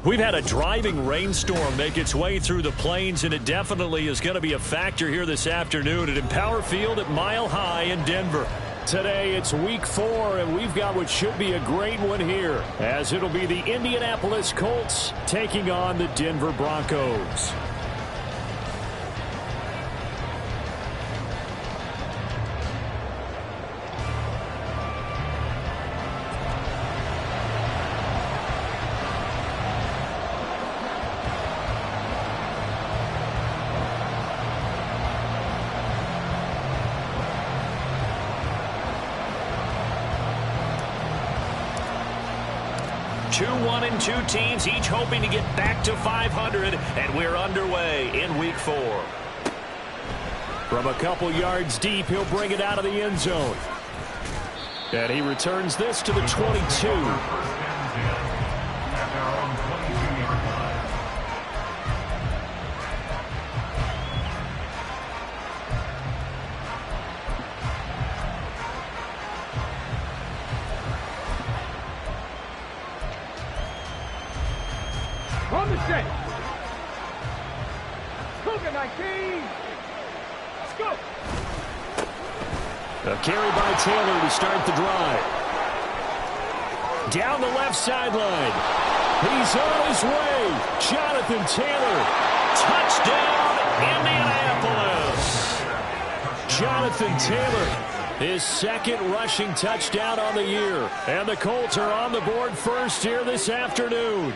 We've had a driving rainstorm make its way through the plains, and it definitely is going to be a factor here this afternoon at Empower Field at Mile High in Denver. Today it's week 4, and we've got what should be a great one here, as it'll be the Indianapolis Colts taking on the Denver Broncos. Two 1-2 teams, each hoping to get back to 500, and we're underway in week 4. From a couple yards deep, he'll bring it out of the end zone. And he returns this to the 22. On the set. Cougar 19. Let's go. A carry by Taylor to start the drive. Down the left sideline. He's on his way. Jonathan Taylor. Touchdown, Indianapolis. Jonathan Taylor, his second rushing touchdown on the year. And the Colts are on the board first here this afternoon.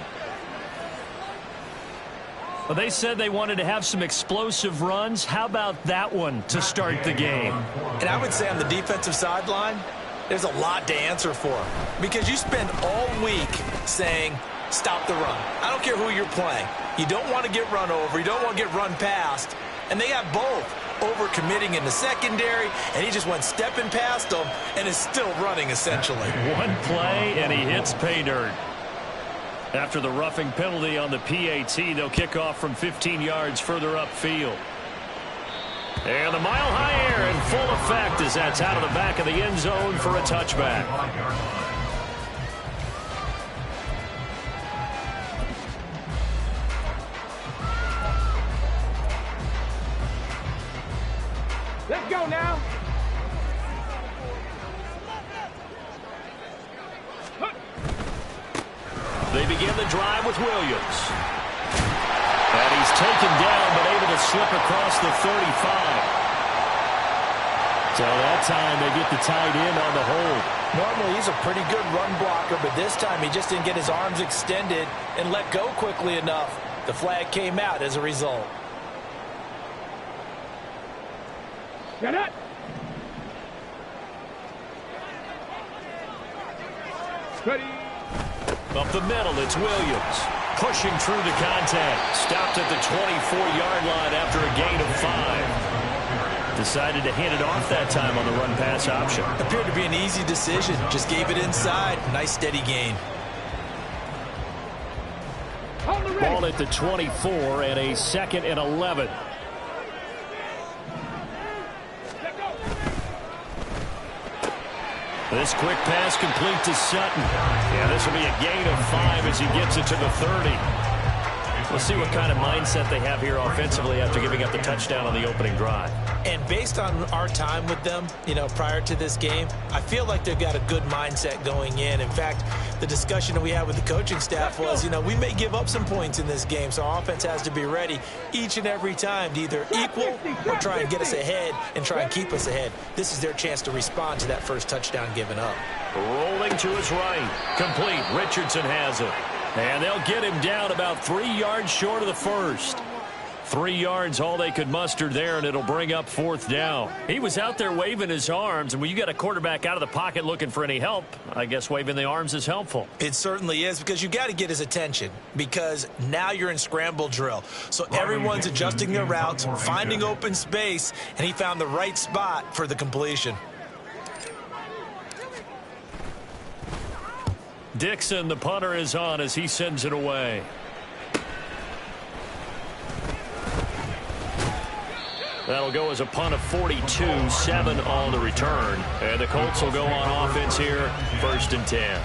Well, they said they wanted to have some explosive runs. How about that one to start the game? And I would say on the defensive sideline, there's a lot to answer for. Because you spend all week saying, stop the run. I don't care who you're playing. You don't want to get run over. You don't want to get run past. And they have both. Over-committing in the secondary, and he just went stepping past them and is still running, essentially. One play, and he hits pay dirt. After the roughing penalty on the PAT, they'll kick off from 15 yards further upfield. And the Mile High air in full effect as that's out of the back of the end zone for a touchback. Let's go now. They begin the drive with Williams. And he's taken down but able to slip across the 35. So that time they get the tight end on the hold. Normally he's a pretty good run blocker, but this time he just didn't get his arms extended and let go quickly enough. The flag came out as a result. Get it. Ready. Up the middle, it's Williams. Pushing through the contact. Stopped at the 24-yard line after a gain of 5. Decided to hand it off that time on the run-pass option. Appeared to be an easy decision. Just gave it inside. Nice steady gain. Ball at the 24 and a 2nd and 11. This quick pass complete to Sutton. Yeah, this will be a gain of 5 as he gets it to the 30. We'll see what kind of mindset they have here offensively after giving up the touchdown on the opening drive. And based on our time with them, prior to this game, I feel like they've got a good mindset going in. In fact, the discussion that we had with the coaching staff was, we may give up some points in this game, so our offense has to be ready each and every time to either equal or try and get us ahead and try and keep us ahead. This is their chance to respond to that first touchdown given up. Rolling to his right. Complete. Richardson has it. And they'll get him down about 3 yards short of the first. 3 yards all they could muster there, and it'll bring up 4th down. He was out there waving his arms, and when you got a quarterback out of the pocket looking for any help, I guess waving the arms is helpful. It certainly is, because you got to get his attention, because now you're in scramble drill. So everyone's adjusting their routes, finding open space, and he found the right spot for the completion. Dixon, the punter, is on as he sends it away. That'll go as a punt of 42, 7 on the return. And the Colts will go on offense here, 1st and 10.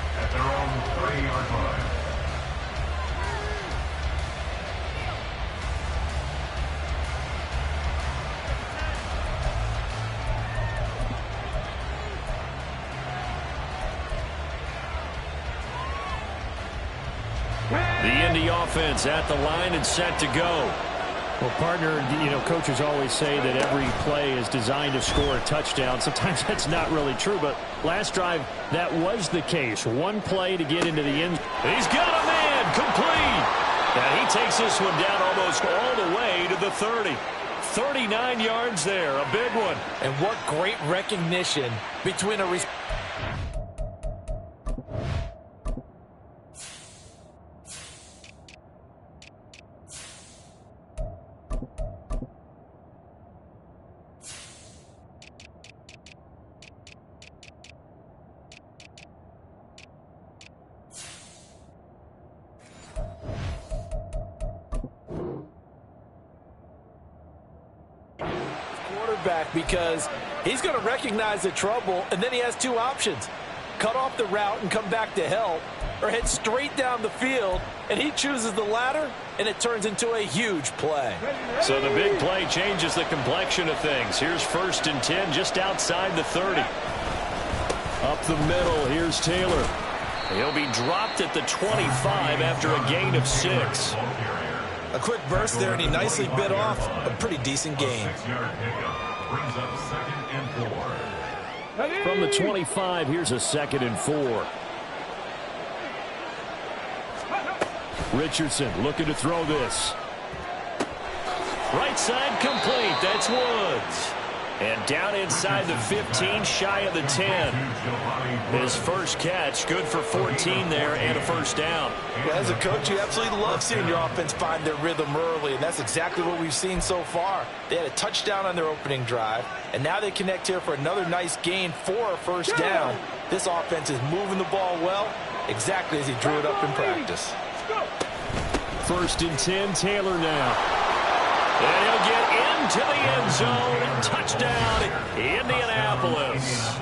The Indy offense at the line and set to go. Well, partner, coaches always say that every play is designed to score a touchdown. Sometimes that's not really true, but last drive, that was the case. One play to get into the end. He's got a man, complete. And he takes this one down almost all the way to the 30. 39 yards there, a big one. And what great recognition between a quarterback, because he's going to recognize the trouble, and then he has two options: cut off the route and come back to help, or head straight down the field, and he chooses the latter, and it turns into a huge play. So the big play changes the complexion of things. Here's 1st and 10 just outside the 30. Up the middle, here's Taylor. He'll be dropped at the 25 after a gain of 6. A quick burst there, and he nicely bit off a pretty decent gain. From the 25, here's a 2nd and 4. Richardson looking to throw this. Right side complete. That's Woods. And down inside the 15, shy of the 10. His first catch, good for 14 there and a first down. Well, as a coach, you absolutely love seeing your offense find their rhythm early, and that's exactly what we've seen so far. They had a touchdown on their opening drive, and now they connect here for another nice gain for a first down. This offense is moving the ball well, exactly as he drew it up in practice. 1st and 10, Taylor now. And he'll get into the end zone. Touchdown, Indianapolis.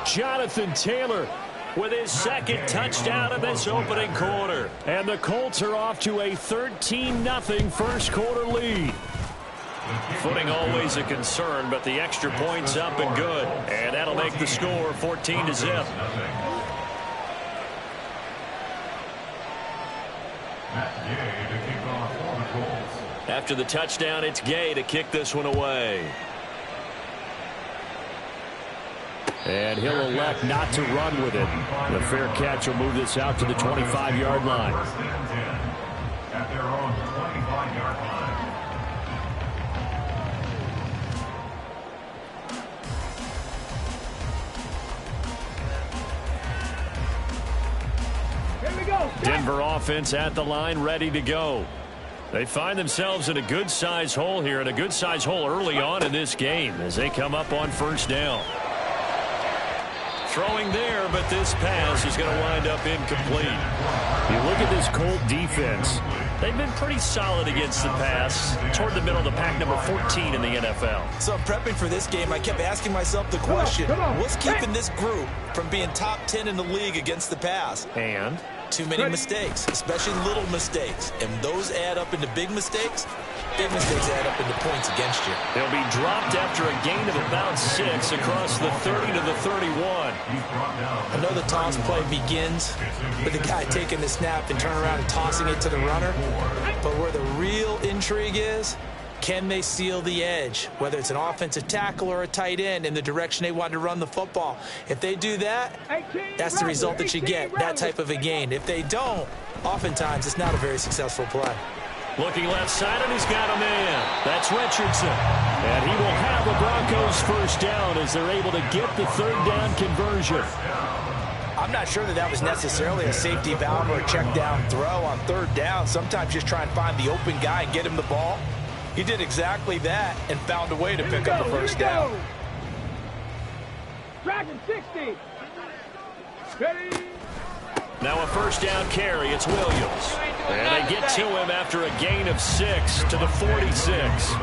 Jonathan Taylor with his 2nd touchdown of this opening quarter. And the Colts are off to a 13-0 first quarter lead. Footing always a concern, but the extra point's up and good. And that'll make the score 14-0. After the touchdown, it's Gay to kick this one away. And he'll elect not to run with it. The fair catch will move this out to the 25-yard line. At their own 25-yard line. Here we go. Denver offense at the line, ready to go. They find themselves in a good-sized hole here, and a good-sized hole early on in this game as they come up on first down. Throwing there, but this pass is going to wind up incomplete. You look at this Colt defense. They've been pretty solid against the pass, toward the middle of the pack, number 14 in the NFL. So prepping for this game, I kept asking myself the question, what's keeping this group from being top 10 in the league against the pass? And too many mistakes, especially little mistakes. And those add up into big mistakes. Big mistakes add up into points against you. They'll be dropped after a gain of about 6 across the 30 to the 31. I know the toss play begins with the guy taking the snap and turning around and tossing it to the runner. But where the real intrigue is, can they seal the edge, whether it's an offensive tackle or a tight end, in the direction they want to run the football? If they do that, that's the result that you get, that type of a gain. If they don't, oftentimes it's not a very successful play. Looking left side, and he's got a man. That's Richardson. And he will have the Broncos first down as they're able to get the third down conversion. I'm not sure that was necessarily a safety valve or a check down throw on third down. Sometimes just try and find the open guy and get him the ball. He did exactly that and found a way to pick up a first down. Dragon 60. Ready. Now a first down carry. It's Williams. And they get to him after a gain of 6 to the 46.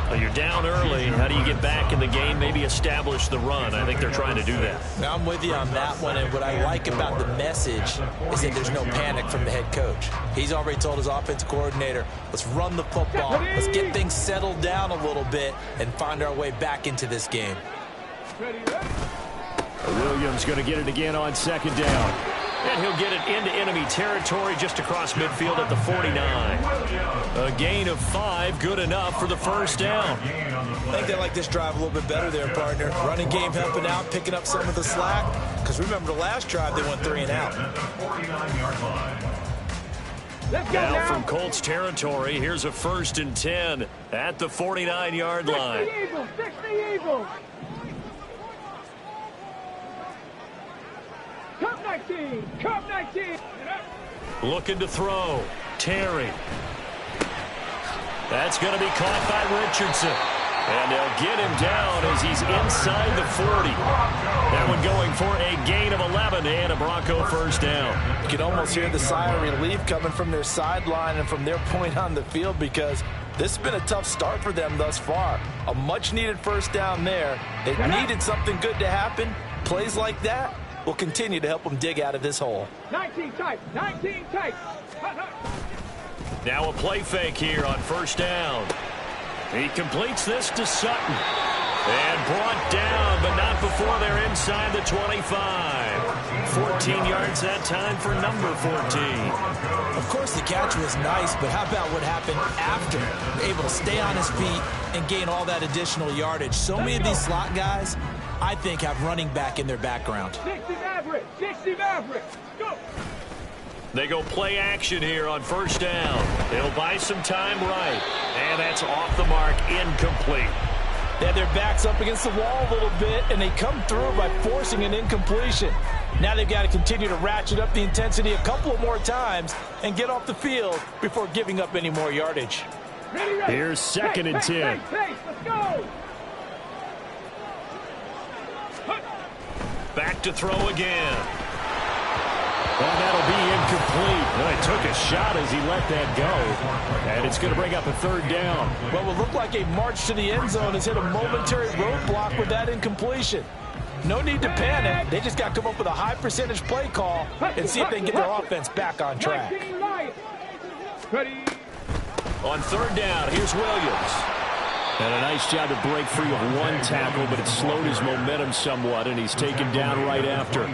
Well, you're down early. How do you get back in the game? Maybe establish the run. I think they're trying to do that. Now, I'm with you on that one, and what I like about the message is that there's no panic from the head coach. He's already told his offensive coordinator, let's run the football. Let's get things settled down a little bit and find our way back into this game. Williams going to get it again on second down. And he'll get it into enemy territory just across midfield at the 49. A gain of 5, good enough for the first down. I think they like this drive a little bit better there, partner. Running game helping out, picking up some of the slack. Because remember the last drive, they went 3 and out. Now from Colts territory, here's a 1st and 10 at the 49-yard line. 60 Eagles. Cup 19. Cup 19. Looking to throw. Terry. That's going to be caught by Richardson. And they'll get him down as he's inside the 40. That one going for a gain of 11 and a Bronco first down. You can almost hear the sigh of relief coming from their sideline and from their point on the field because this has been a tough start for them thus far. A much-needed first down there. It needed something good to happen. Plays like that will continue to help them dig out of this hole. 19 tight. 19 tight. Now a play fake here on first down. He completes this to Sutton. And brought down, but not before they're inside the 25. 14 yards that time for number 14. Of course, the catch was nice, but how about what happened after? Able to stay on his feet and gain all that additional yardage. So many of these slot guys, I think, have running back in their background. 60 Maverick. 60 Maverick. Go. They go play action here on first down. They'll buy some time right. And that's off the mark, incomplete. They had their backs up against the wall a little bit, and they come through by forcing an incompletion. Now they've got to continue to ratchet up the intensity a couple of more times and get off the field before giving up any more yardage. Ready. Here's 2nd and 10. Let's go. Back to throw again. And that'll be incomplete. Well, he took a shot as he let that go. And it's going to bring up a 3rd down. What will look like a march to the end zone has hit a momentary roadblock with that incompletion. No need to panic. They just got to come up with a high percentage play call and see if they can get their offense back on track. Ready. On 3rd down, here's Williams. And a nice job to break free of one tackle, but it slowed his momentum somewhat, and he's taken down right after.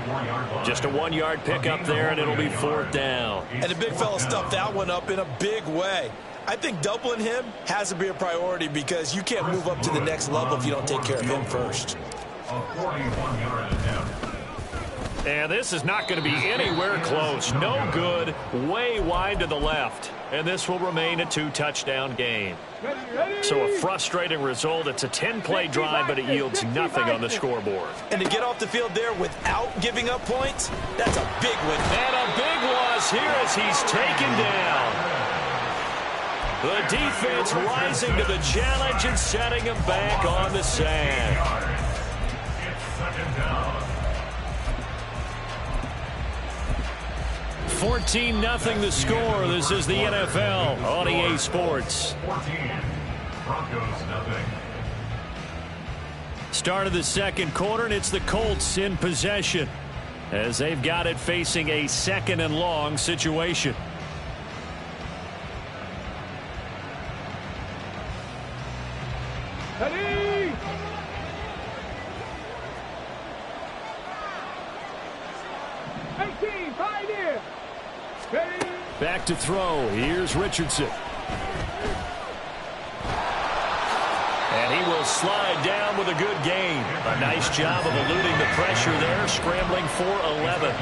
Just a 1-yard pickup there, and it'll be 4th down. And the big fella stuffed that one up in a big way. I think doubling him has to be a priority because you can't move up to the next level if you don't take care of him first. And this is not going to be anywhere close. No good, way wide to the left. And this will remain a 2-touchdown game. So a frustrating result. It's a 10-play drive, but it yields nothing on the scoreboard. And to get off the field there without giving up points, that's a big win. And a big loss here as he's taken down. The defense rising to the challenge and setting him back on the sand. 14-0 the score. This is the NFL on EA Sports. Start of the 2nd quarter, and it's the Colts in possession as they've got it facing a 2nd and long situation. Ready. Back to throw. Here's Richardson. And he will slide down with a good gain. A nice job of eluding the pressure there, scrambling for 11.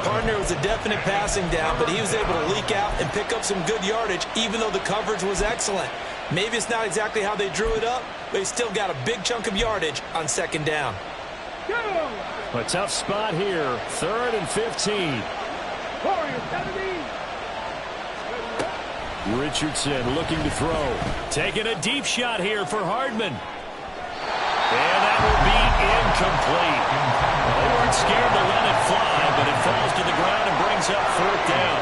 Partner was a definite passing down, but he was able to leak out and pick up some good yardage, even though the coverage was excellent. Maybe it's not exactly how they drew it up, but he still got a big chunk of yardage on 2nd down. A tough spot here. 3rd and 15. Richardson looking to throw. Taking a deep shot here for Hardman. And that will be incomplete. They weren't scared to let it fly, but it falls to the ground and brings up 4th down.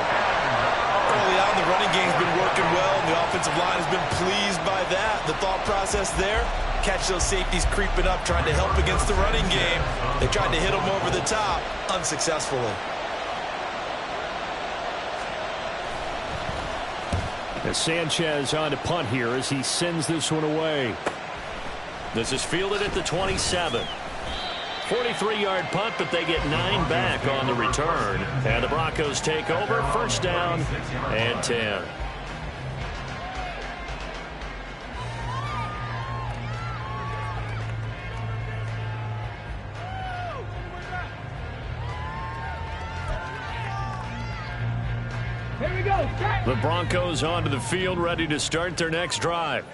Early on, the running game's been working well, and the offensive line has been pleased by that. The thought process there, catch those safeties creeping up, trying to help against the running game. They tried to hit them over the top, unsuccessfully. As Sanchez on to punt here as he sends this one away. This is fielded at the 27. 43-yard punt, but they get 9 back on the return. And the Broncos take over, first down and 10. Here we go. The Broncos onto the field, ready to start their next drive.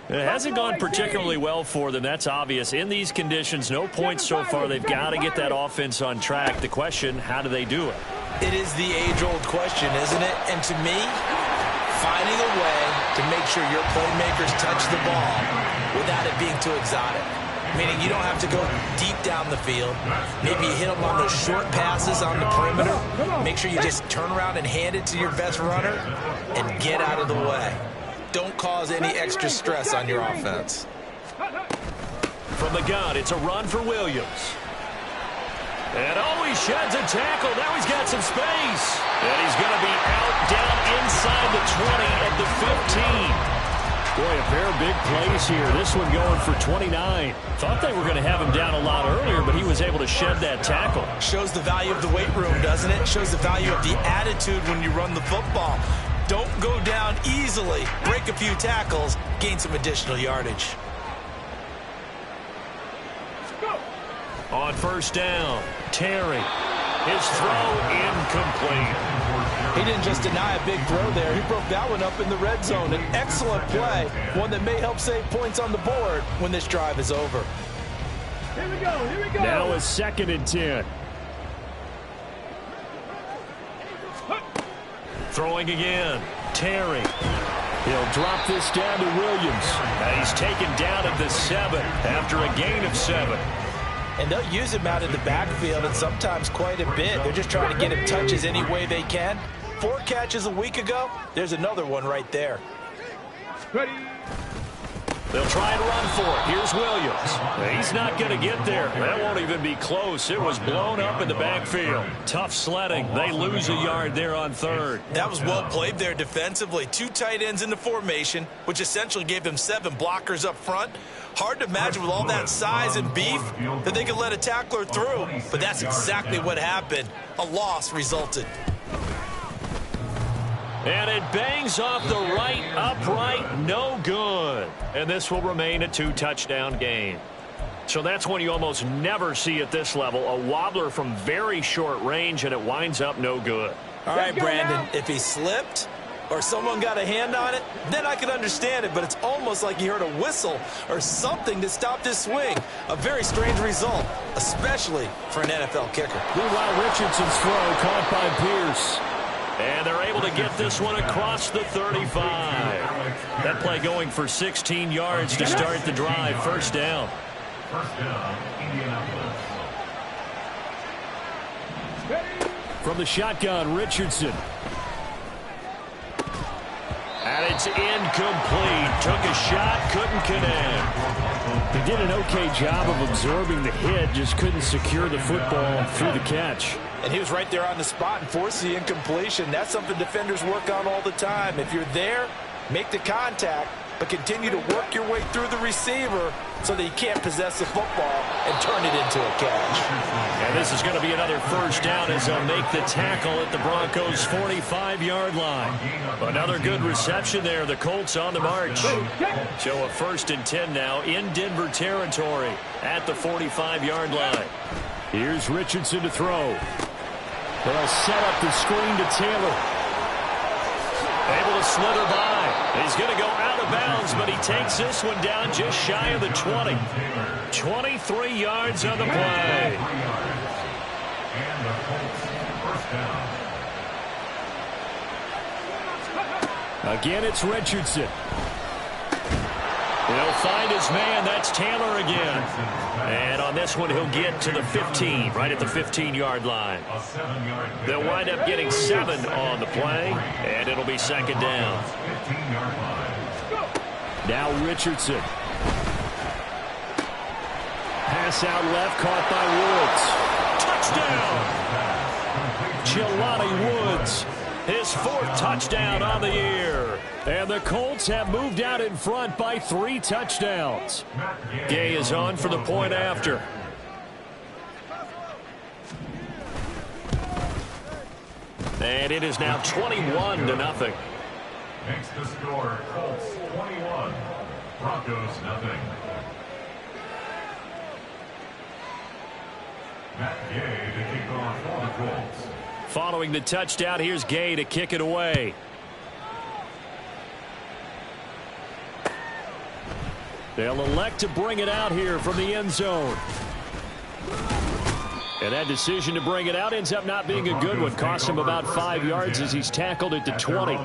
It hasn't gone particularly well for them. That's obvious. In these conditions, no points so far. They've got to get that offense on track. The question, how do they do it? It is the age-old question, isn't it? And to me, finding a way to make sure your playmakers touch the ball without it being too exotic. Meaning you don't have to go deep down the field. Maybe you hit them on those short passes on the perimeter. Make sure you just turn around and hand it to your best runner and get out of the way. Don't cause any extra stress on your offense. From the gun, it's a run for Williams. And he sheds a tackle. Now he's got some space. And he's going to be out down inside the 20 at the 15. Boy, a pair of big plays here. This one going for 29. Thought they were going to have him down a lot earlier, but he was able to shed that tackle. Shows the value of the weight room, doesn't it? Shows the value of the attitude when you run the football. Don't go down easily. Break a few tackles. Gain some additional yardage. On first down, Terry. His throw incomplete. He didn't just deny a big throw there. He broke that one up in the red zone. An excellent play. One that may help save points on the board when this drive is over. Here we go. Here we go. Now a 2nd and 10. Throwing again. Terry. He'll drop this down to Williams. And he's taken down at the 7 after a gain of 7. And they'll use him out in the backfield, and sometimes quite a bit. They're just trying to get him touches any way they can. 4 catches a week ago. There's another one right there. Ready. They'll try and run for it. Here's Williams. He's not going to get there. That won't even be close. It was blown up in the backfield. Tough sledding. They lose a yard there on 3rd. That was well played there defensively. 2 tight ends in the formation, which essentially gave them 7 blockers up front. Hard to imagine with all that size and beef that they could let a tackler through. But that's exactly what happened. A loss resulted. And it bangs off the right upright, no good. And this will remain a 2-touchdown game. So that's one you almost never see at this level. A wobbler from very short range, and it winds up no good. All right, Brandon, if he slipped or someone got a hand on it, then I could understand it. But it's almost like he heard a whistle or something to stop this swing. A very strange result, especially for an NFL kicker. Meanwhile, Richardson's throw caught by Pierce. And they're able to get this one across the 35. That play going for 16 yards to start the drive. First down. Indianapolis. From the shotgun, Richardson. And it's incomplete. Took a shot, couldn't connect. He did an okay job of absorbing the hit, just couldn't secure the football through the catch. And he was right there on the spot and forced the incompletion. That's something defenders work on all the time. If you're there, make the contact, but continue to work your way through the receiver so that you can't possess the football and turn it into a catch. And this is going to be another first down as they'll make the tackle at the Broncos' 45-yard line. Another good reception there. The Colts on the march. So a 1st and 10 now in Denver territory at the 45-yard line. Here's Richardson to throw. They'll set up the screen to Taylor. Able to slither by. He's going to go out of bounds, but he takes this one down just shy of the 20. 23 yards on the play. Again, it's Richardson. He'll find his man. That's Taylor again. And on this one, he'll get to the 15, right at the 15-yard line. They'll wind up getting 7 on the play, and it'll be 2nd down. Now Richardson. Pass out left, caught by Woods. Touchdown! Jelani Woods, his 4th touchdown on the year. And the Colts have moved out in front by 3 touchdowns. Gay is on for the point after. And it is now 21-0. Makes the score Colts 21, Broncos nothing. Matt Gay to kick off for the Colts. Following the touchdown, here's Gay to kick it away. They'll elect to bring it out here from the end zone. And that decision to bring it out ends up not being a good one. Cost him about 5 yards as he's tackled at the 20.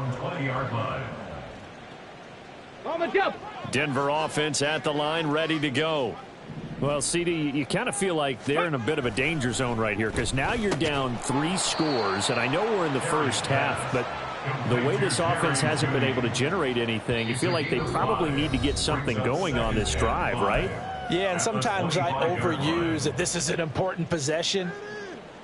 Denver offense at the line, ready to go. Well, CD, you kind of feel like they're in a bit of a danger zone right here because now you're down 3 scores, and I know we're in the first half, but the way this offense hasn't been able to generate anything, you feel like they probably need to get something going on this drive, right? Yeah, and sometimes I overuse that this is an important possession,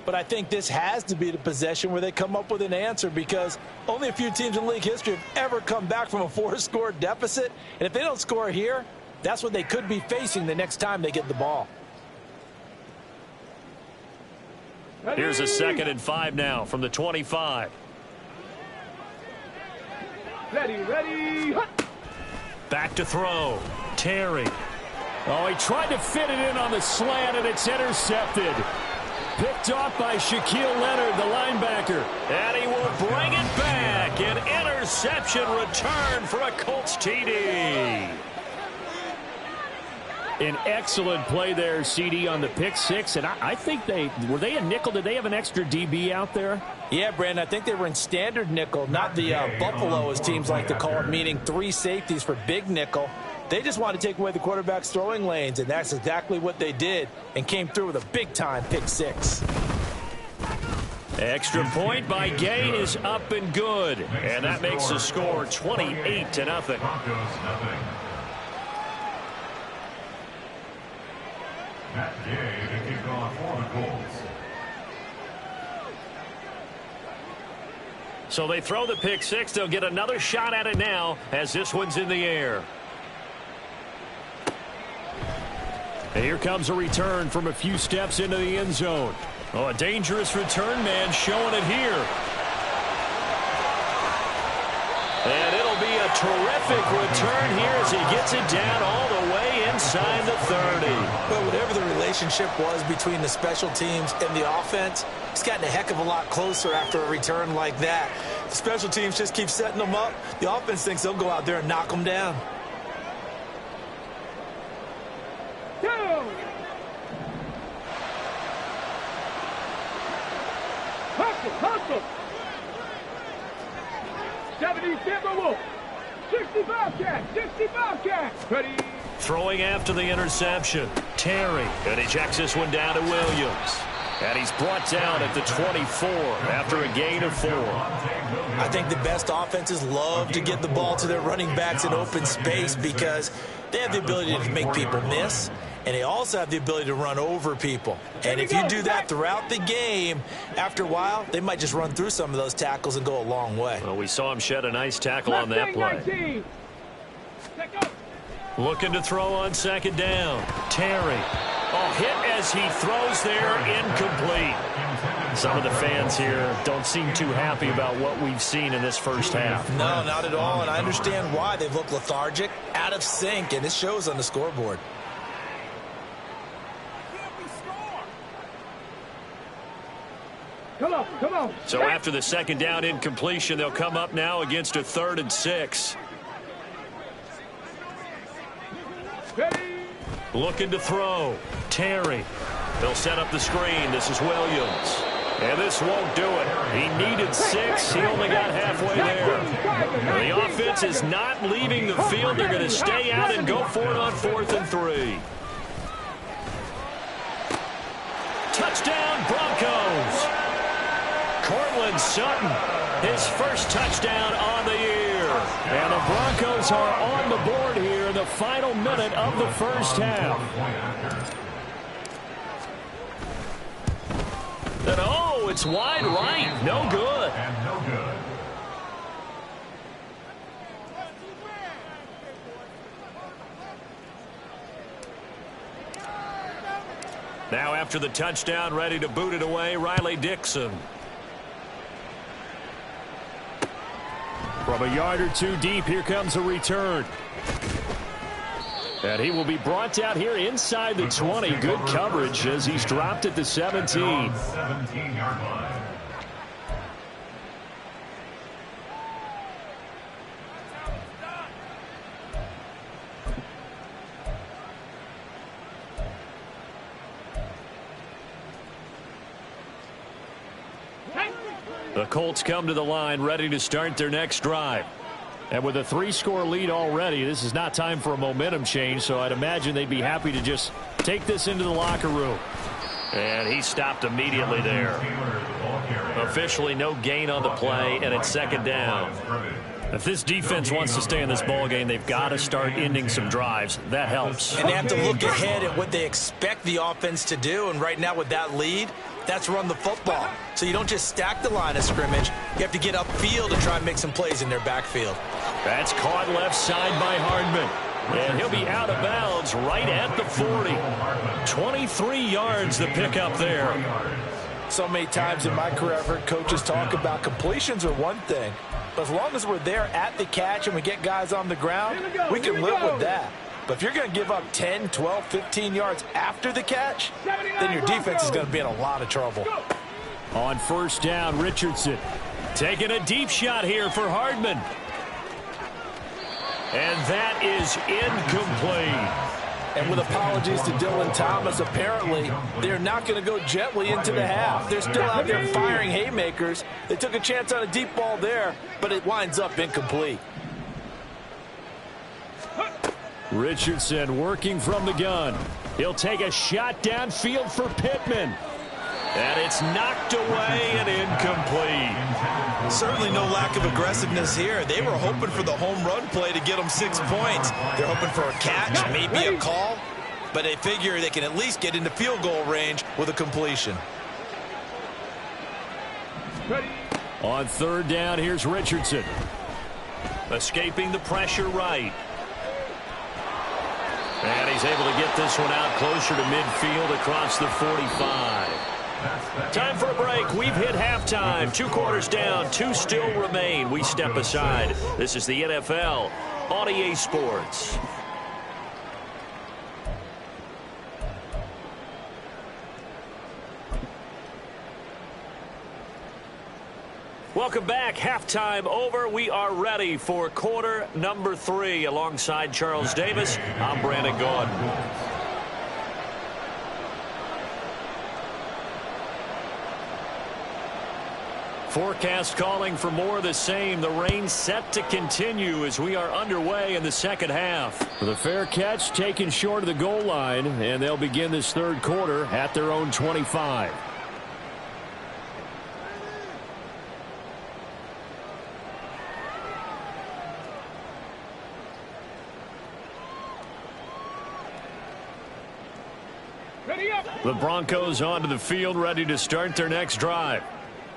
but I think this has to be the possession where they come up with an answer because only a few teams in league history have ever come back from a 4-score deficit, and if they don't score here, that's what they could be facing the next time they get the ball. Here's a 2nd and 5 now from the 25. Ready. Back to throw. Terry. Oh, he tried to fit it in on the slant, and it's intercepted. Picked off by Shaquille Leonard, the linebacker. And he will bring it back. An interception return for a Colts TD. An excellent play there, CD, on the pick 6. And I think were they a nickel? Did they have an extra DB out there? Yeah, Brandon, I think they were in standard nickel, not the Buffalo, as teams like to call it, meaning 3 safeties for big nickel. They just wanted to take away the quarterback's throwing lanes, and that's exactly what they did and came through with a big-time pick 6. Extra point by Gay is up and good. And that makes the score 28-0. Matt Gay to kick off for the Colts. So they throw the pick 6. They'll get another shot at it now as this one's in the air. And here comes a return from a few steps into the end zone. Oh, a dangerous return man showing it here. And it'll be a terrific return here as he gets it down all the way inside the 30. But whatever the relationship was between the special teams and the offense, it's gotten a heck of a lot closer after a return like that. The special teams just keep setting them up. The offense thinks they'll go out there and knock them down. Hustle. 70 Timberwolves. 65 catch. Ready. Throwing after the interception. Terry. And he checks this one down to Williams. And he's brought down at the 24 after a gain of 4. I think the best offenses love to get the ball to their running backs in open space because they have the ability to make people miss, and they also have the ability to run over people. And if you do that throughout the game, after a while, they might just run through some of those tackles and go a long way. Well, we saw him shed a nice tackle on that play. Looking to throw on 2nd down. Terry. Oh, hit as he throws there, incomplete. Some of the fans here don't seem too happy about what we've seen in this first half. No, not at all, and I understand why. They've looked lethargic, out of sync, and it shows on the scoreboard. Come on. So after the 2nd down incompletion, they'll come up now against a 3rd and 6. Ready. Looking to throw. Terry. They'll set up the screen. This is Williams. And this won't do it. He needed 6. He only got halfway there. The offense is not leaving the field. They're going to stay out and go for it on 4th and 3. Touchdown, Broncos. Cortland Sutton, his first touchdown on the year. And the Broncos are on the board here in the final minute of the first half. And oh, it's wide right. No good. And no good. Now after the touchdown, ready to boot it away, Riley Dixon. From a yard or two deep, here comes a return. And he will be brought down here inside the 20. Good coverage as he's dropped at the 17. 17-yard line. The Colts come to the line ready to start their next drive. And with a 3-score lead already, this is not time for a momentum change, so I'd imagine they'd be happy to just take this into the locker room. And he stopped immediately there. Officially no gain on the play, and it's second down. If this defense wants to stay in this ballgame, they've got to start ending some drives. That helps. And they have to look ahead at what they expect the offense to do, and right now with that lead, that's run the football. So you don't just stack the line of scrimmage. You have to get upfield and try and make some plays in their backfield. That's caught left side by Hardman. And he'll be out of bounds right at the 40. 23 yards the pickup there. So many times in my career I've heard coaches talk about completions are one thing. But as long as we're there at the catch and we get guys on the ground, we can live with that. But if you're going to give up 10, 12, 15 yards after the catch, then your defense is going to be in a lot of trouble. On first down, Richardson taking a deep shot here for Hardman. And that is incomplete. And with apologies to Dylan Thomas, apparently they're not going to go gently into the half. They're still out there firing haymakers. They took a chance on a deep ball there, but it winds up incomplete. Richardson working from the gun. He'll take a shot downfield for Pittman. And it's knocked away and incomplete. Certainly no lack of aggressiveness here. They were hoping for the home run play to get them 6 points. They're hoping for a catch, maybe a call, but they figure they can at least get into field goal range with a completion. On third down, here's Richardson. Escaping the pressure right. And he's able to get this one out closer to midfield across the 45. Time for a break. We've hit halftime. 2 quarters down. 2 still remain. We step aside. This is the NFL on EA Sports. Welcome back. Halftime over. We are ready for quarter number 3. Alongside Charles Davis, I'm Brandon Gaudin. Forecast calling for more of the same. The rain set to continue as we are underway in the second half. The fair catch taken short of the goal line, and they'll begin this third quarter at their own 25. The Broncos onto the field, ready to start their next drive.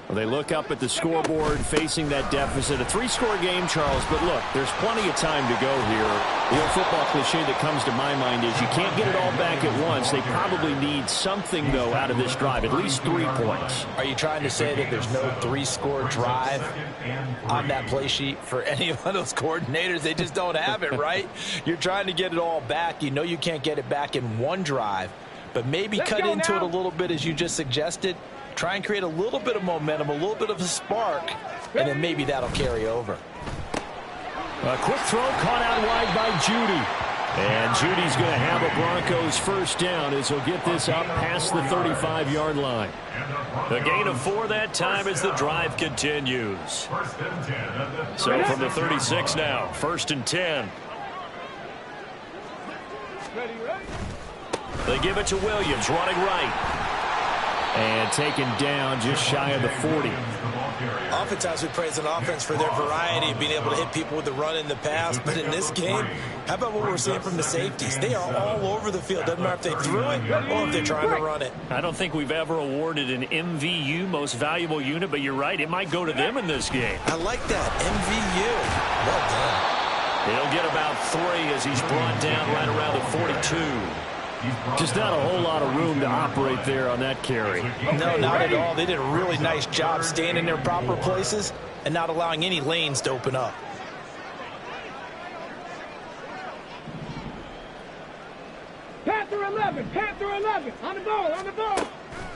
Well, they look up at the scoreboard, facing that deficit. A 3-score game, Charles, but look, there's plenty of time to go here. The old football cliche that comes to my mind is you can't get it all back at once. They probably need something, though, out of this drive, at least 3 points. Are you trying to say that there's no 3-score drive on that play sheet for any of those coordinators? They just don't have it, right? You're trying to get it all back. You know you can't get it back in one drive, but maybe cut into it a little bit as you just suggested. Try and create a little bit of momentum, a little bit of a spark, and then maybe that'll carry over. A quick throw caught out wide by Judy. And Judy's going to have a Broncos first down as he'll get this up past the 35-yard line. A gain of 4 that time as the drive continues. So from the 36 now, 1st and 10. They give it to Williams, running right. And taken down just shy of the 40. Oftentimes we praise an offense for their variety of being able to hit people with the run in the pass. But in this game, how about what we're seeing from the safeties? They are all over the field. Doesn't matter if they threw it or if they're trying to run it. I don't think we've ever awarded an MVU, most valuable unit, but you're right. It might go to them in this game. I like that. MVU. Well done. He'll get about 3 as he's brought down right around the 42. Just not a whole lot of room to operate there on that carry. No, not at all. They did a really nice job staying in their proper places and not allowing any lanes to open up. Panther 11, Panther 11, on the ball, on the ball.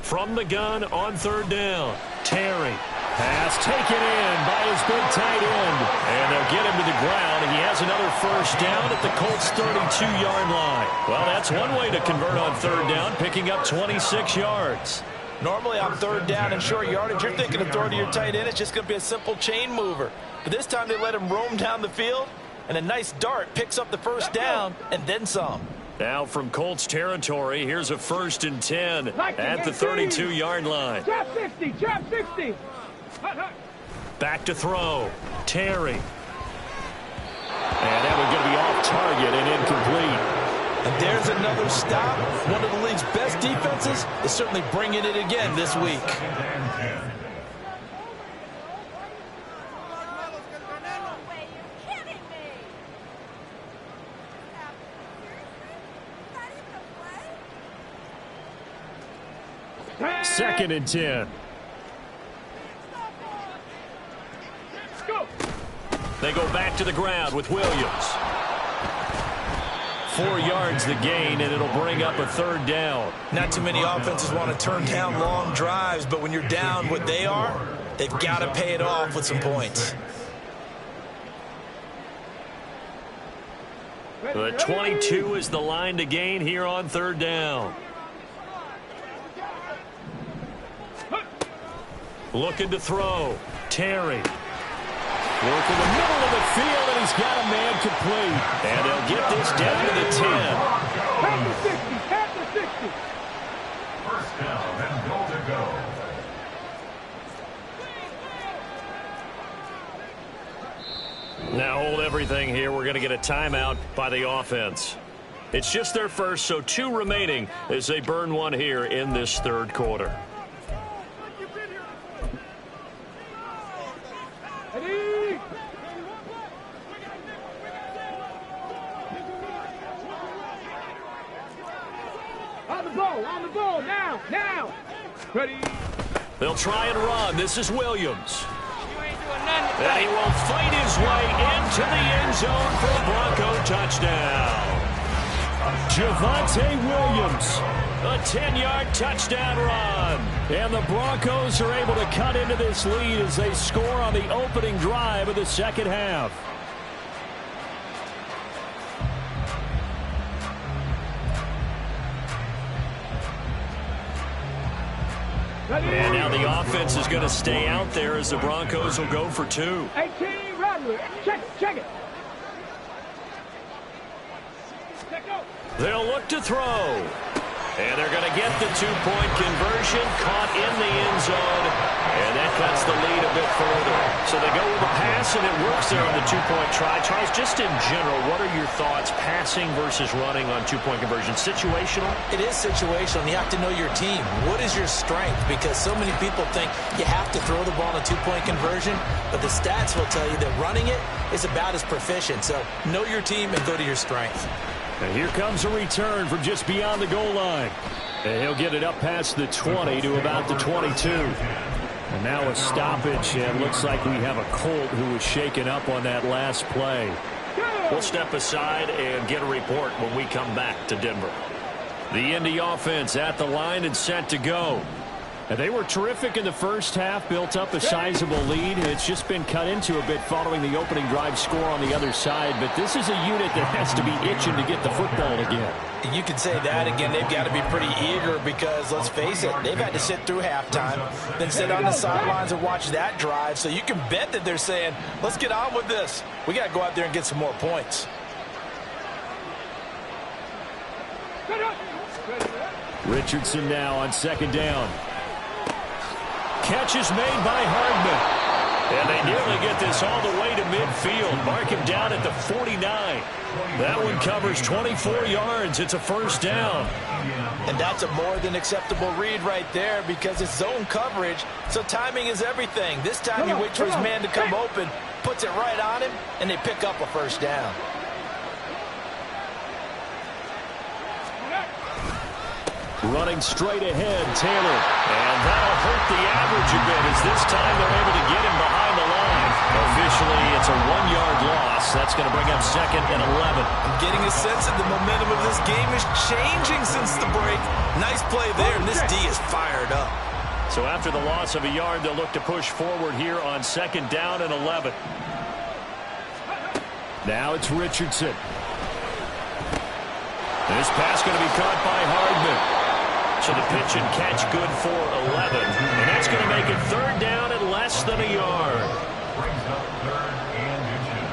From the gun on third down, Terry. Pass taken in by his big tight end. And they'll get him to the ground. He has another first down at the Colts' 32-yard line. Well, that's one way to convert on third down, picking up 26 yards. Normally on third down and short yardage, you're thinking of throwing to your tight end. It's just going to be a simple chain mover. But this time they let him roam down the field, and a nice dart picks up the first down and then some. Now from Colts territory, here's a 1st and 10 at the 32-yard line. Trap 60, trap 60. Back to throw. Terry. And that one's going to be off target and incomplete. And there's another stop. One of the league's best defenses is certainly bringing it again this week. Second and 10. Go. They go back to the ground with Williams. 4 yards the gain, and it'll bring up a third down. Not too many offenses want to turn down long drives, but when you're down what they are, they've got to pay it off with some points. The 22 is the line to gain here on third down. Looking to throw. Terry. Working the middle of the field, and he's got a man complete. And they'll get this down to the 10. Panther 60, Panther 60. First down and goal to go. Now hold everything here. We're going to get a timeout by the offense. It's just their first, so 2 remaining as they burn one here in this third quarter. Ready? On the ball, now, now. Ready? They'll try and run. This is Williams. And he will fight his way into the end zone for a Bronco touchdown. Javonte Williams, a 10-yard touchdown run. And the Broncos are able to cut into this lead as they score on the opening drive of the second half. And now the offense is going to stay out there as the Broncos will go for 2. 18, Rattler. Check it. They'll look to throw. And they're going to get the 2-point conversion, caught in the end zone. And that cuts the lead a bit further. So they go with the pass, and it works there on the 2-point try. Charles, just in general, what are your thoughts passing versus running on 2-point conversion? Situational? It is situational. You have to know your team. What is your strength? Because so many people think you have to throw the ball in a 2-point conversion, but the stats will tell you that running it is about as proficient. So know your team and go to your strength. And here comes a return from just beyond the goal line. And he'll get it up past the 20 to about the 22. And now a stoppage, and looks like we have a Colt who was shaken up on that last play. We'll step aside and get a report when we come back to Denver. The Indy offense at the line and set to go. And they were terrific in the first half, built up a sizable lead. It's just been cut into a bit following the opening drive score on the other side. But this is a unit that has to be itching to get the football again. You could say that again. They've got to be pretty eager because, let's face it, they've had to sit through halftime, then sit on the sidelines and watch that drive. So you can bet that they're saying, let's get on with this. We got to go out there and get some more points. Richardson now on second down. Catch is made by Hardman. And they nearly get this all the way to midfield. Mark him down at the 49. That one covers 24 yards. It's a first down. And that's a more than acceptable read right there because it's zone coverage. So timing is everything. This time he waits for his man to come open, puts it right on him, and they pick up a first down. Running straight ahead, Taylor. And that'll hurt the average a bit as this time they're able to get him behind the line. officially, it's a 1-yard loss. That's going to bring up 2nd and 11. I'm getting a sense that the momentum of this game is changing since the break. Nice play there, and this D is fired up. So after the loss of a yard, they'll look to push forward here on 2nd down and 11. Now it's Richardson. This pass going to be caught by Hardman. So the pitch and catch good for 11. And that's going to make it 3rd down and less than a yard. Brings up 3rd and inches.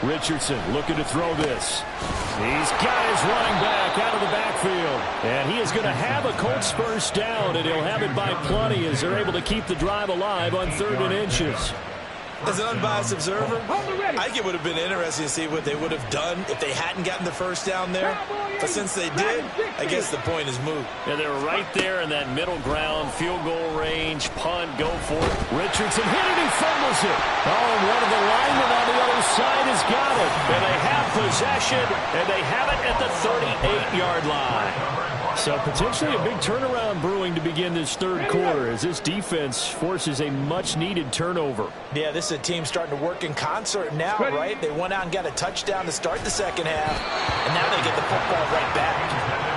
Richardson looking to throw this. He's got his running back out of the backfield. And he is going to have a Colts first down, and he'll have it by plenty as they're able to keep the drive alive on 3rd and inches. As an unbiased observer, I think it would have been interesting to see what they would have done if they hadn't gotten the first down there. But since they did, I guess the point is moot. Yeah, they were right there in that middle ground, field goal range, punt, go for it. Richardson hit it, he fumbles it. Oh, and one of the linemen on the other side has got it. And they have possession, and they have it at the 38-yard line. So potentially a big turnaround brewing to begin this 3rd quarter as this defense forces a much-needed turnover. Yeah, this is a team starting to work in concert now, right? They went out and got a touchdown to start the 2nd half, and now they get the football right back.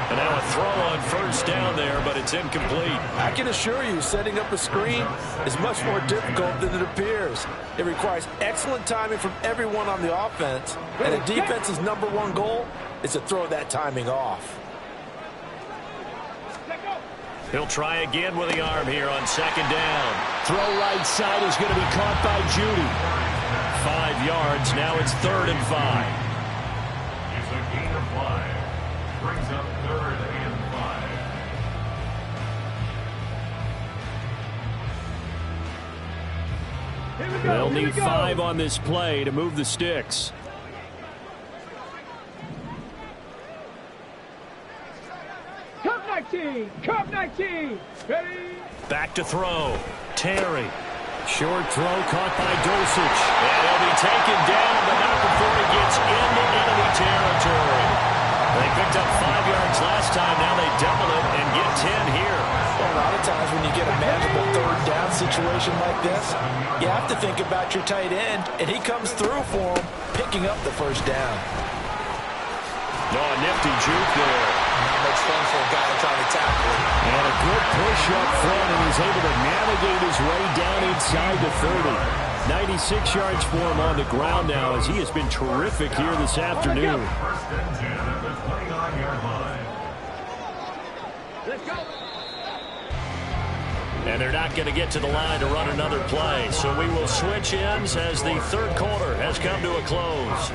And now a throw on 1st down there, but it's incomplete. I can assure you, setting up a screen is much more difficult than it appears. It requires excellent timing from everyone on the offense, and the defense's #1 goal is to throw that timing off. He'll try again with the arm here on 2nd down. Throw right side is going to be caught by Judy. 5 yards. Now it's 3rd and 5. It's a gain of 5. Brings up 3rd and 5. They'll need 5 on this play to move the sticks. Cup 19. Ready? Back to throw. Terry. Short throw caught by Dulcich. And he'll be taken down, but not before he gets into enemy territory. They picked up 5 yards last time. Now they double it and get 10 here. Well, a lot of times when you get a manageable 3rd down situation like this, you have to think about your tight end, and he comes through for him, picking up the 1st down. No, a nifty juke there. Not much fun for a guy trying to tackle him. And a good push up front, and he's able to navigate his way down inside the 30. 96 yards for him on the ground now as he has been terrific here this afternoon. 1st and 10 at the 29-yard line. Let's go. And they're not going to get to the line to run another play. So we will switch ends as the 3rd quarter has come to a close.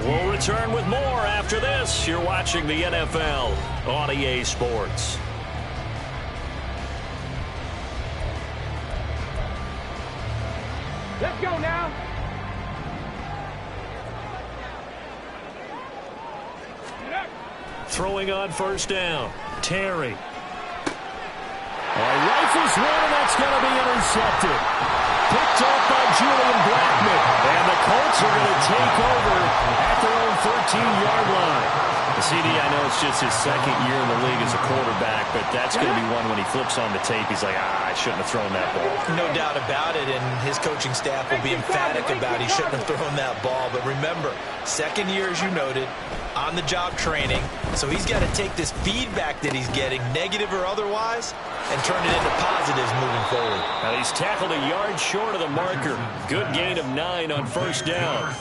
We'll return with more after this. You're watching the NFL on EA Sports. Let's go now. Throwing on 1st down. Terry. Rifles one, and that's going to be intercepted. Picked off by Julian Blackman. And the Colts are going to take over at their own 13-yard line. CD, I know it's just his 2nd year in the league as a quarterback, but that's going to be one when he flips on the tape. He's like, I shouldn't have thrown that ball. No doubt about it, and his coaching staff will be emphatic about he shouldn't have thrown that ball. But remember, 2nd year, as you noted, on-the-job training. So he's got to take this feedback that he's getting, negative or otherwise, and turn it into positives moving forward. Now he's tackled a yard short of the marker. Good gain of 9 on 1st down.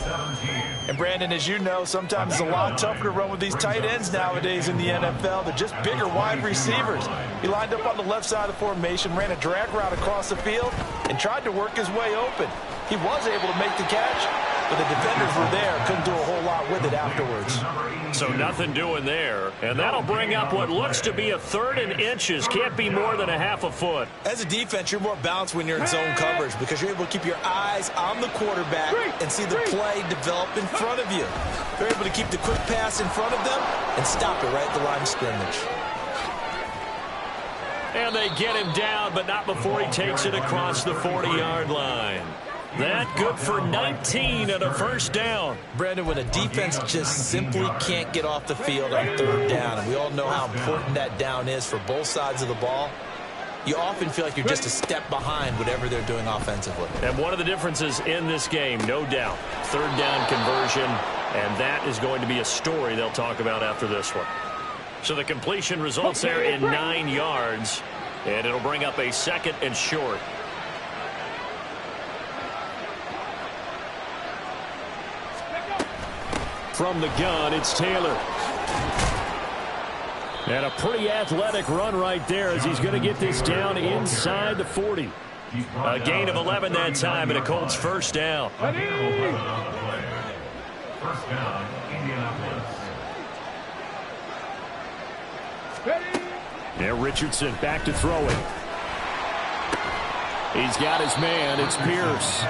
And Brandon, as you know, sometimes it's a lot tougher to run with these tight ends nowadays in the NFL. They're just bigger wide receivers. He lined up on the left side of the formation, ran a drag route across the field, and tried to work his way open. He was able to make the catch, but the defenders were there, couldn't do a whole lot with it afterwards. So nothing doing there. And that'll bring up what looks to be a 3rd and inches. Can't be more than a half a foot. As a defense, you're more balanced when you're in zone coverage because you're able to keep your eyes on the quarterback and see the play develop in front of you. You're able to keep the quick pass in front of them and stop it right at the line of scrimmage. And they get him down, but not before he takes it across the 40-yard line. That good for 19 and a first down. Brandon, when a defense just simply can't get off the field on third down, and we all know how important that down is for both sides of the ball, you often feel like you're just a step behind whatever they're doing offensively. And one of the differences in this game, no doubt, third down conversion, and that is going to be a story they'll talk about after this one. So the completion results there in 9 yards, and it'll bring up a 2nd and short. From the gun, it's Taylor. And a pretty athletic run right there as he's going to get this down inside the 40. A gain of 11 that time and a Colts first down. First down, Indianapolis. Now Richardson back to throw it. He's got his man. It's Pierce.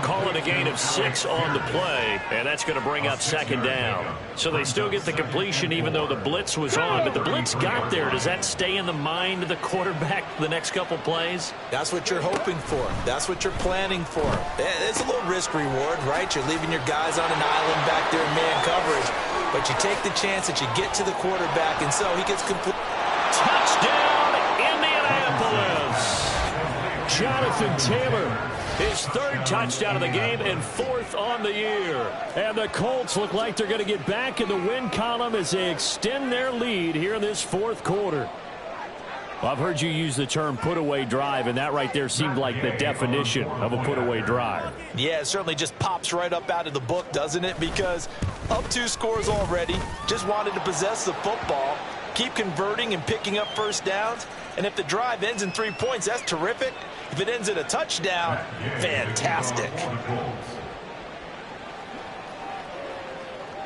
Call it a gain of 6 on the play, and that's going to bring up 2nd down. So they still get the completion even though the blitz was on, but the blitz got there. Does that stay in the mind of the quarterback the next couple plays? That's what you're hoping for. That's what you're planning for. It's a little risk reward, right? You're leaving your guys on an island back there in man coverage, but you take the chance that you get to the quarterback, and so he gets complete. Touchdown, Indianapolis! Jonathan Taylor. His 3rd touchdown of the game and 4th on the year. And the Colts look like they're going to get back in the win column as they extend their lead here in this 4th quarter. Well, I've heard you use the term put-away drive, and that right there seemed like the definition of a put-away drive. Yeah, it certainly just pops right up out of the book, doesn't it? Because up 2 scores already, just wanted to possess the football, keep converting and picking up first downs. And if the drive ends in 3 points, that's terrific. If it ends in a touchdown, fantastic.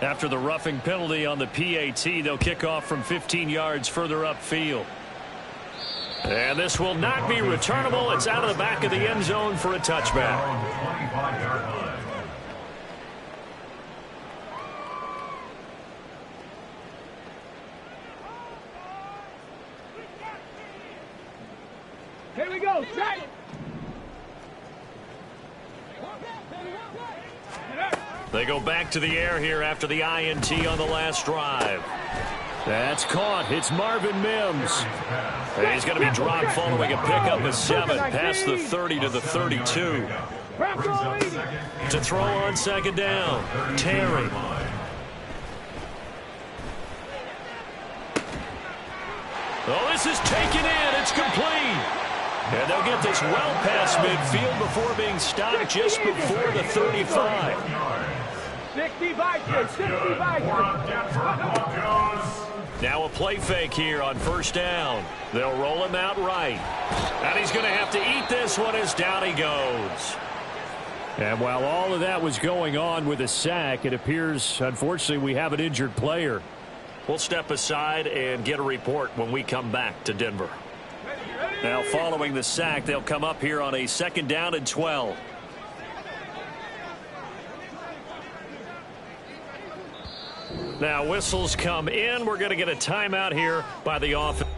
After the roughing penalty on the PAT, they'll kick off from 15 yards further upfield. And this will not be returnable. It's out of the back of the end zone for a touchback. Here we go. Set. They go back to the air here after the INT on the last drive. That's caught. It's Marvin Mims. And he's going to be dropped following a pickup of 7 past the 30 to the 32. To throw on 2nd down, Terry. Oh, this is taken in. It's complete. And they'll get this well past midfield before being stopped just before the 35. 65. Now a play fake here on first down. They'll roll him out right. And he's going to have to eat this one as down he goes. And while all of that was going on with a sack, it appears, unfortunately, we have an injured player. We'll step aside and get a report when we come back to Denver. Now, following the sack, they'll come up here on a 2nd down and 12. Now, whistles come in. We're going to get a timeout here by the offense.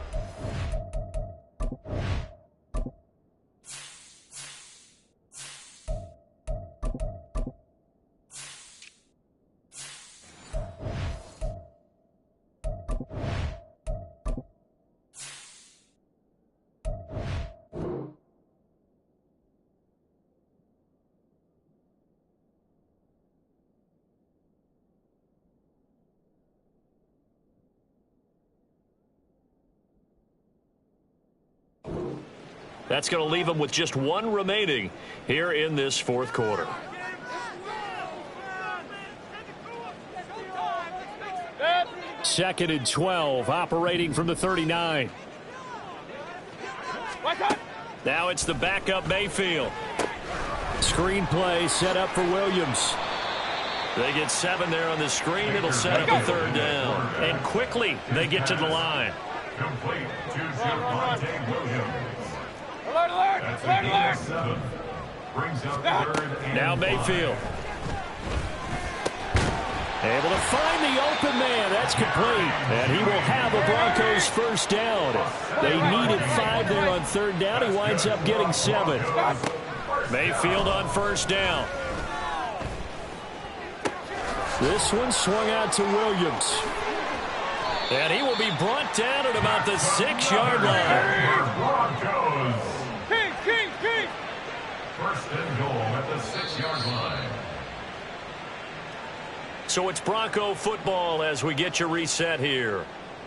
That's going to leave them with just 1 remaining here in this 4th quarter. Second and 12, operating from the 39. Now it's the backup Mayfield. Screen play set up for Williams. They get 7 there on the screen. It'll set up a 3rd down. And quickly they get to the line. Complete to Javonte Williams. Alert! Brings up 3rd and Now Mayfield. Able to find the open man. That's complete. And he will have a Broncos first down. They needed 5 there on 3rd down. He winds up getting 7. Mayfield on first down. This one swung out to Williams. And he will be brought down at about the 6-yard line. King. First and goal at the 6-yard line. So it's Bronco football as we get you reset here.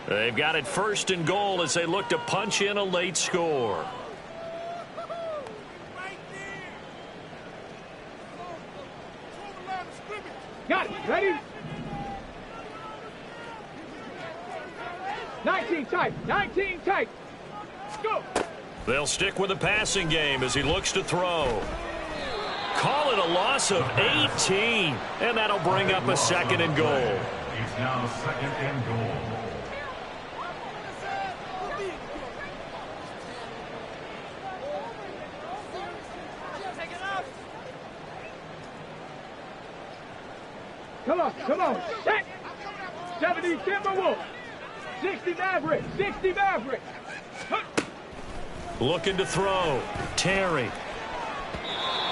They've got it first and goal as they look to punch in a late score. Got it. Ready? 19 tight. 19 tight. Let's go. They'll stick with the passing game as he looks to throw. Call it a loss of 18. And that'll bring up a second and goal. It's now second and goal. Come on. Set. 70 Timberwolves. 60 Mavericks. 60 Mavericks. Looking to throw. Terry.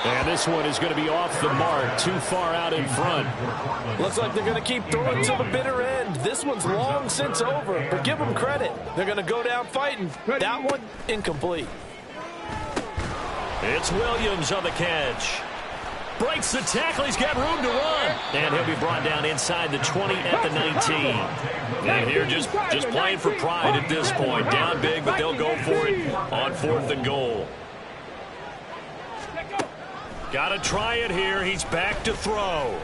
And this one is going to be off the mark. Too far out in front. Looks like they're going to keep throwing to the bitter end. This one's long since over, but give them credit. They're going to go down fighting. That one, incomplete. It's Williams on the catch. Breaks the tackle. He's got room to run. And he'll be brought down inside the 20 at the 19. And here just playing for pride at this point. Down big, but they'll go for it on 4th and goal. Got to try it here. He's back to throw.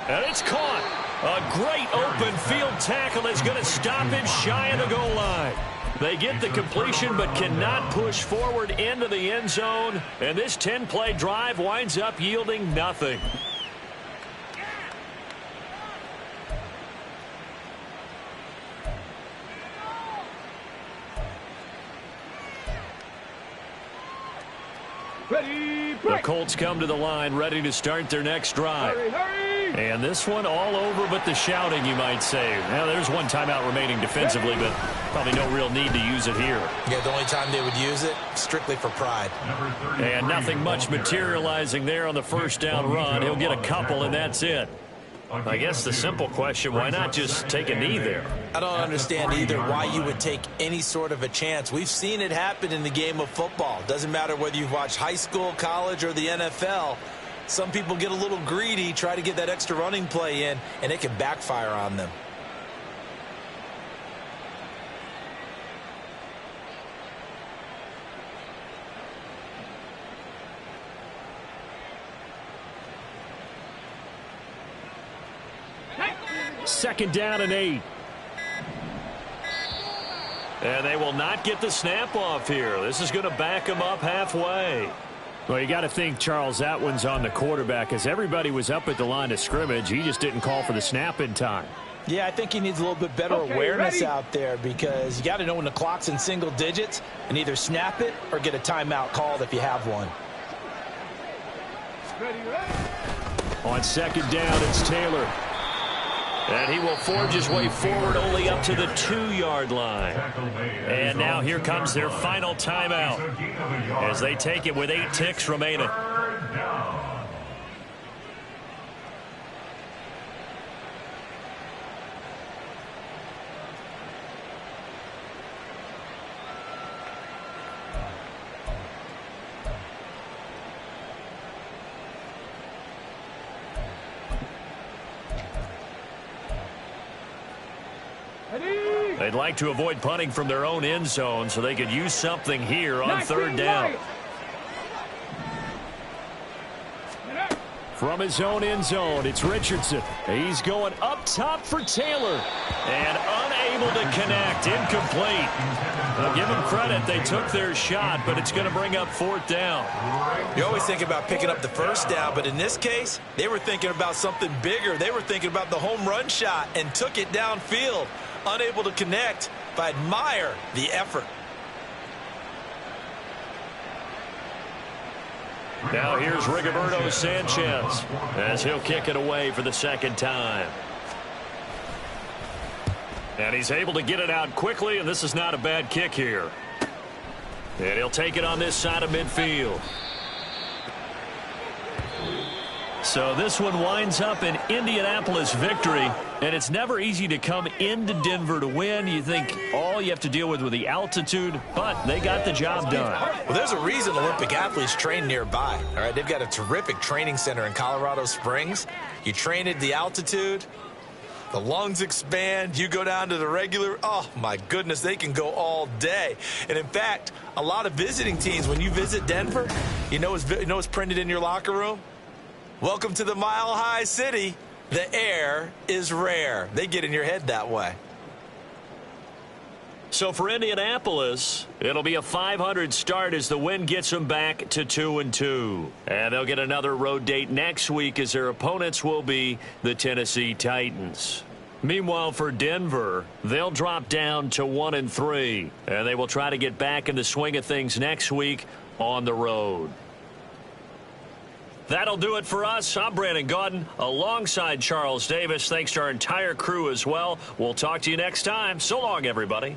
And it's caught. A great open field tackle that's going to stop him shy of the goal line. They get the completion but cannot push forward into the end zone. And this 10-play drive winds up yielding nothing. The Colts come to the line ready to start their next drive. Hurry. And this one all over but the shouting, you might say. Now, there's one timeout remaining defensively, but probably no real need to use it here. Yeah, the only time they would use it, strictly for pride. And nothing much materializing there on the first down run. He'll get a couple, and that's it. I guess the simple question, why not just take a knee there? I don't understand either why you would take any sort of a chance. We've seen it happen in the game of football. Doesn't matter whether you've watched high school, college, or the NFL. Some people get a little greedy, try to get that extra running play in, and it can backfire on them. Second down and 8. And they will not get the snap off here. This is going to back them up halfway. Well, you got to think, Charles, that one's on the quarterback as everybody was up at the line of scrimmage. He just didn't call for the snap in time. Yeah, I think he needs a little bit better awareness out there because you got to know when the clock's in single digits and either snap it or get a timeout called if you have one. On second down, it's Taylor. And he will forge his way forward only up to the 2-yard line. And now here comes their final timeout as they take it with 8 ticks remaining. They'd like to avoid punting from their own end zone so they could use something here on third down. From his own end zone, it's Richardson. He's going up top for Taylor. And unable to connect. Incomplete. I'll give them credit. They took their shot, but it's going to bring up 4th down. You always think about picking up the first down, but in this case, they were thinking about something bigger. They were thinking about the home run shot and took it downfield. Unable to connect, but I admire the effort. Now here's Rigoberto Sanchez as he'll kick it away for the second time. And he's able to get it out quickly, and this is not a bad kick here. And he'll take it on this side of midfield. So this one winds up an Indianapolis victory, and it's never easy to come into Denver to win. You think all you have to deal with the altitude, but they got the job done. Well, there's a reason Olympic athletes train nearby. All right, they've got a terrific training center in Colorado Springs. You train at the altitude, the lungs expand, you go down to the regular, oh my goodness, they can go all day. And in fact, a lot of visiting teams, when you visit Denver, you know what's printed in your locker room? Welcome to the Mile High City. The air is rare. They get in your head that way. So for Indianapolis, it'll be a .500 start as the win gets them back to 2-2. And they'll get another road date next week as their opponents will be the Tennessee Titans. Meanwhile, for Denver, they'll drop down to 1-3. And they will try to get back in the swing of things next week on the road. That'll do it for us. I'm Brandon Gaudin alongside Charles Davis. Thanks to our entire crew as well. We'll talk to you next time. So long, everybody.